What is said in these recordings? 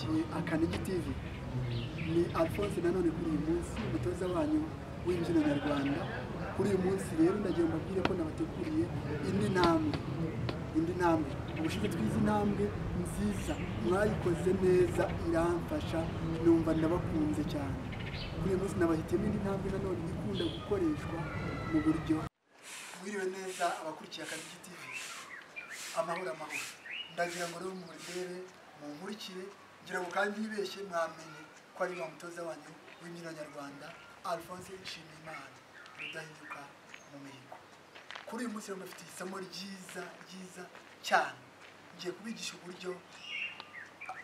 abakurikiye Akanigi TV ni Alphonse nanone kuri uyu munsi umutoza wanyu w'imbyino nyarwanda. Kuri uyu munsi rero ndagiye mbabwire ko nabateguriye indi ntambwe ubushize twize intambwe nziza mwayikoze neza iramfasha numva ndabakunze cyane. Kuri uyu munsi nabahitiyemo indi ntambwe nanone ikunda gukoreshwa mu buryo mwiriwe neza abakurikiye Akanigi TV. Amahoro ndagira ngo rero murebe munkurikire ngira ngo kandi yibeshye mwamenye ko ari wa mutoza wanyu w'imbyino nyarwanda Alphonse Nshimiyimana rudahinyuka mu mihigo. Kuri uyu munsi rero mfite isomo ryiza cyane, ngiye kubigisha uburyo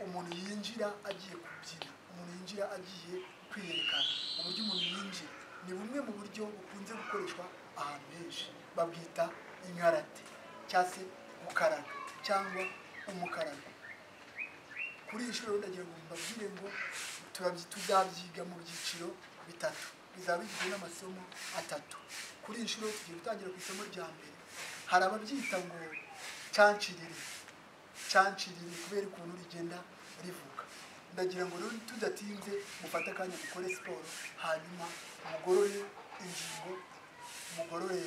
umuntu yinjira agiye kubyina, umuntu yinjira agiye kwiyerekana. Uburyo umuntu yinjira ni bumwe mu buryo bukunze gukoreshwa ahantu henshi, babwita inkarate cyangwa se gukaraga cyangwa umukarago. Kuri iyi shuri ndagira ngo mbabwire ngo tuzabyiga mu byiciro bitatu, bizaba bigizwe n'amasomo atatu. Kuri iyi shuri tugiye gutangira ku isomo rya mbere. Hari ababyita ngo canshiriri kubera ukuntu rigenda rivuga. Ndagira ngo rero tudatinze mufate akanya mukore siporo, hanyuma mugorore ingingo, mugorore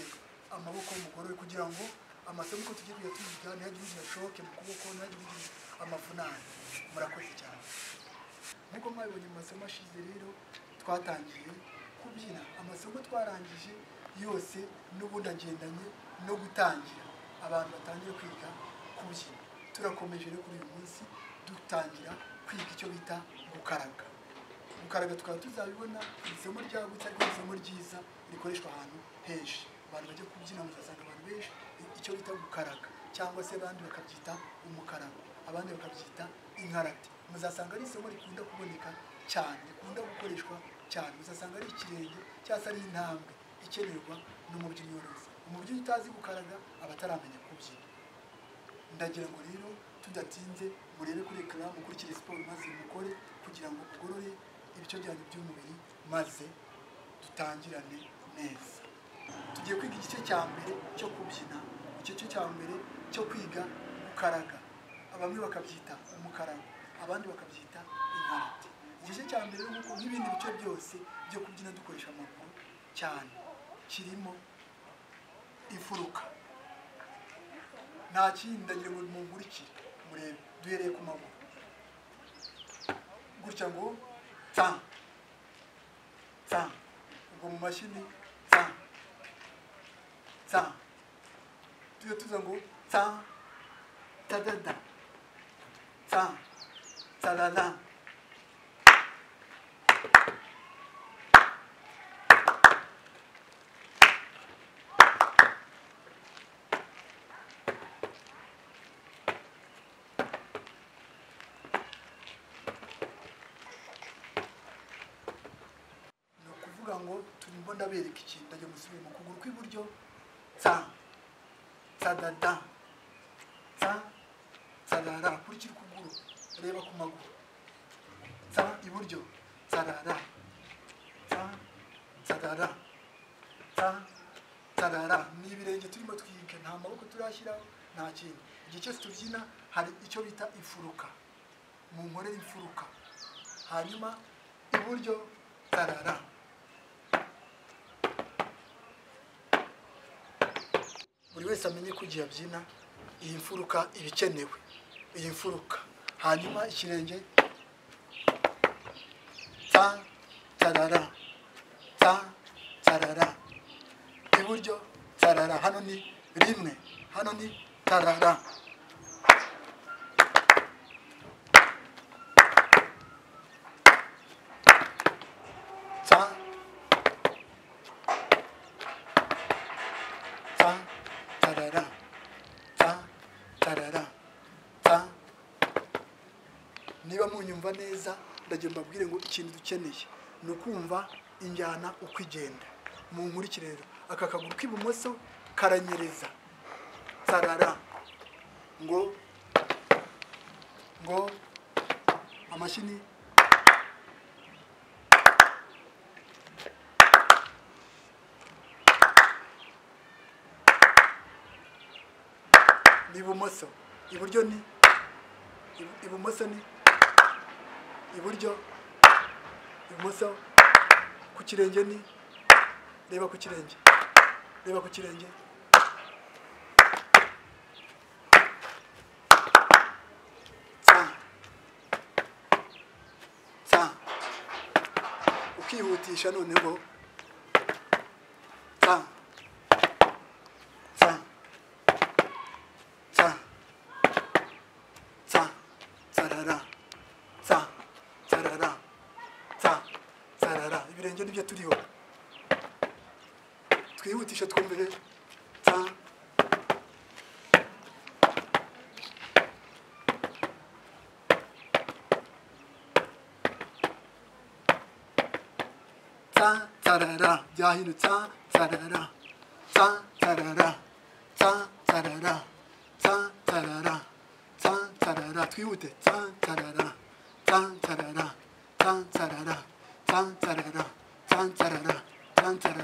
amaboko, mugorore kugira ngo amasomo ko tugiye kwiga ntihagire shoke mu kuboko, ntihagire amavunane. Murakoze cyane. Nkuko mwabibonye mu masomo ashize rero twatangiye kubyina. Amasomo twarangije yose n'ubundi agendanye no gutangira abantu batangiye kwiga kubyina. Turakomeje rero kuri uyu munsi dutangira kwiga icyo bita gukaraga. Gukaraga tukaba tuzabibona isomo ryagutse ariko isomo ryiza rikoreshwa ahantu henshi. Abantu bajya kubyina muzasanga abantu benshi icyo bita gukaraga, cyangwa se abandi bakabyita umukarago, abandi bakabyita inkarate. Muzasanga ari isomo rikunda kuboneka cyane, rikunda gukoreshwa cyane. Muzasanga ari ikirenge cyangwa se ari intambwe ikenerwa n'umubyinnyi wese. Umubyinnyi utazi gukaraga aba ataramenya kubyina. Ndagira ngo rero tudatinze murebe kuri ekara, mukurikire siporo maze mukore kugira ngo ugorore ibice byanyu by'umubiri maze dutangirane neza. Tugiye kwiga igice cya mbere cyo kubyina, igice cya mbere cyo kwiga gukaraga. Bamwe bakabyita umukarago, abandi bakabyita inkarate. Igice cya mbere nk'uko n'ibindi bice byose byo kubyina dukoresha amaguru cyane kirimo imfuruka. Nta kindi ndagira ngo munkurikire murebe. Duhereye ku maguru gutya ngo tsa ubwo mu mashini tsa tujya tuza ngo tsa tadada tsa talala. Ngo turimo ndabereka ikintu, ndagiye musubire mu kuguru kw'iburyo tsa tadada tsa tarara. Kurikira ukuguru, reba ku maguru tsa iburyo tarara tsa tarara tsa tarara. Ni ibirenge turimo twiga, nta maboko turashyiraho, nta kintu. Igihe cyose tubyina hari icyo bita imfuruka, mu nkorera imfuruka. Hanyuma iburyo tarara. Buri wese amenye ko igihe abyina iyi mfuruka ibikenewe, iyi mfuruka. Hanyuma ikirenge tsa tarara tsa tarara, iburyo tarara. Hano ni rimwe, hano ni tarara. Niba munyumva neza ndagira mbabwire ngo ikintu dukeneye ni ukumva injyana uko igenda. Munkurikire rero, aka kaguru k'ibumoso karanyereza tarara ngo amashini ni ibumoso, iburyo ni ibumoso ni iburyo, ibumoso, ku kirenge ni, reba ku kirenge, reba ku kirenge, ukihutisha noneho, ibirenge nibyo turiho, twihutisha twumvire, tarara, byahindutse, tarara, tarara, tarara, tarara, tarara, twihute, tarara, tarara, tarara, tarara, tarara, tarara, tarara, tarara,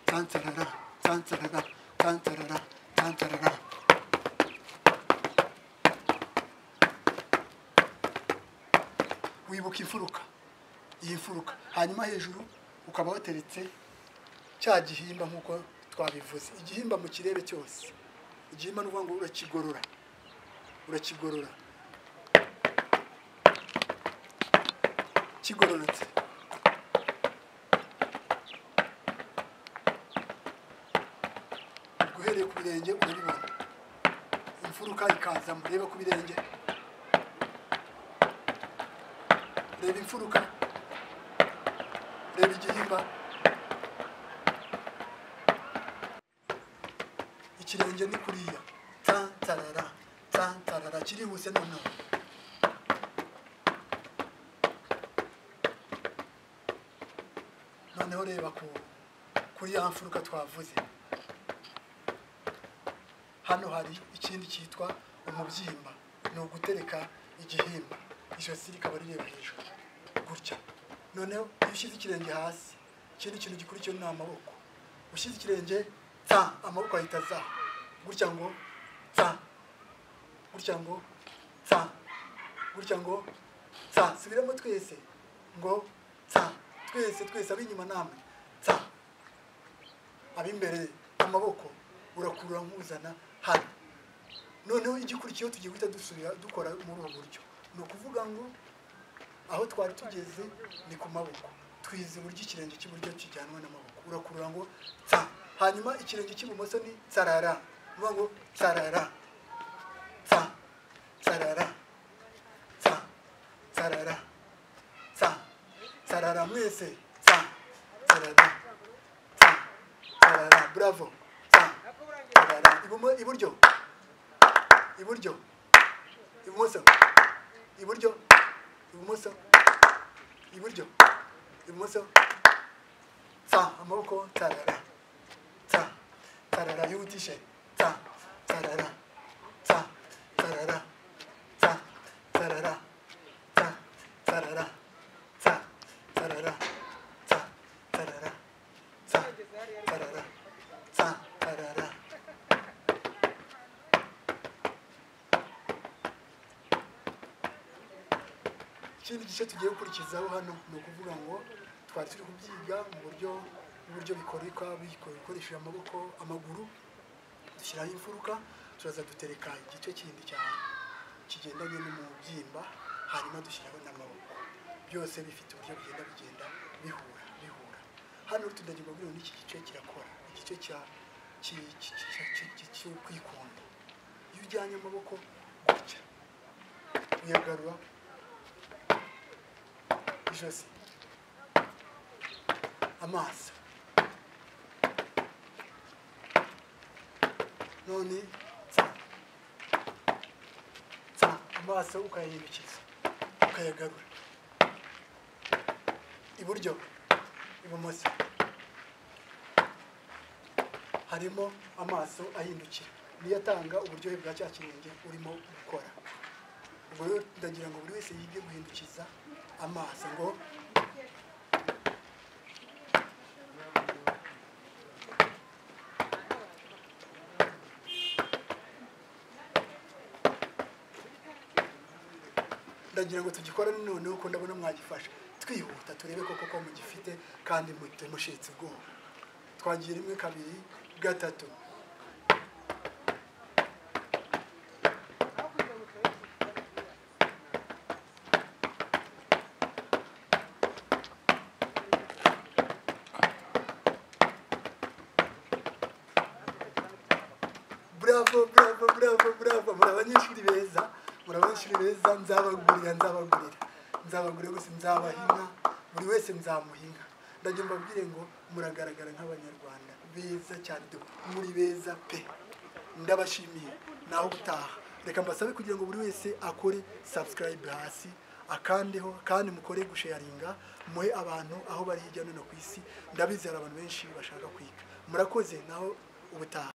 tarara, tarara, tarara, tarara, tarara. Wibuka imfuruka, iyi mfuruka, hanyuma hejuru ukaba wateretse cya gihimba nk'uko twabivuze. Igihimba mu kirere cyose, igihimba ni ukuvuga ngo urakigorora, urakigorora kigororotse, guhereye ku birenge urabibona, imfuruka ikazamo, reba ku birenge, reba imfuruka, reba igihimba, ikirenge ni kuriya, tarara, tarara, kirihuse noneho, noneho reba kuri ya mfuruka twavuze. Hano hari ikindi cyitwa umubyimba, ni ugutereka igihimba, ijosi rikaba rireba hejuru gutya. Noneho iyo ushyize ikirenge hasi, ikindi kintu gikurikiyeho ni amaboko. Ushyize ikirenge, amaboko ahita za gutya ngo gutya ngo gutya ngo subiramo twese ngo twese ab'inyuma namwe, ab'imbere amaboko urakurura nk'uzana hano. Noneho igikurikiyeho tugiye guhita dusubira dukora muri ubu buryo, ni ukuvuga ngo aho twari tugeze ni ku maboko, twize uburyo ikirenge cy'iburyo kijyanwa n'amaboko, urakurura ngo hanyuma ikirenge cy'ibumoso ni tarara, uvuga ngo tarara, tarara, tarara, tarara, mwese, tarara, tarara, bravo, tarara, iburyo, iburyo, ibumoso, iburyo, ibumoso, iburyo, ibumoso, amaboko, tarara, tarara, yihutishe, tarara, tarara, tarara, tarara, tarara, tarara, tarara, tarara. Ikindi gice tugiye gukurikizaho hano ni ukuvuga ngo twari turi kubyiga mu buryo bikoreka bikoresheje amaguru, dushyiraho imfuruka, turaza dutereka igice kindi kigendanye n'umubyimba, hanyuma dushyiraho n'amaboko, byose bifite uburyo bigenda bihura. Hano tudagirwa buri n'iki gice kirakora, igice cyo kwikunda. Iyo ujyanye amaboko gutya, uyagarura ijosi, amaso, none amaso ukayahindukiza, ukayagarura, iburyo, ibumoso, harimo amaso ahindukira, niyo atanga uburyohe bwa cya kirenge urimo gukora. Ubwo rero ndagira ngo buri wese yige guhindukiza amaso ngo ndagira ngo tugikorane noneho ko ndabona mwagifasha twihuta turebe koko mugifite kandi mushitse ubwoba twagiye 1 2 3 bravo murabanyeshuri beza nzabagurira gusa nzabahinga buri wese nzamuhinga ndagira mbabwire ngo muragaragara nk'abanyarwanda beza cyane muri beza pe ndabashimiye naho gutaha reka mbasabe kugira ngo buri wese akore subscribe hasi akandeho kandi mukore gusharinga muhe abantu aho bari hirya no ku isi ndabizi hari abantu benshi bashaka kwiga murakoze naho ubutaha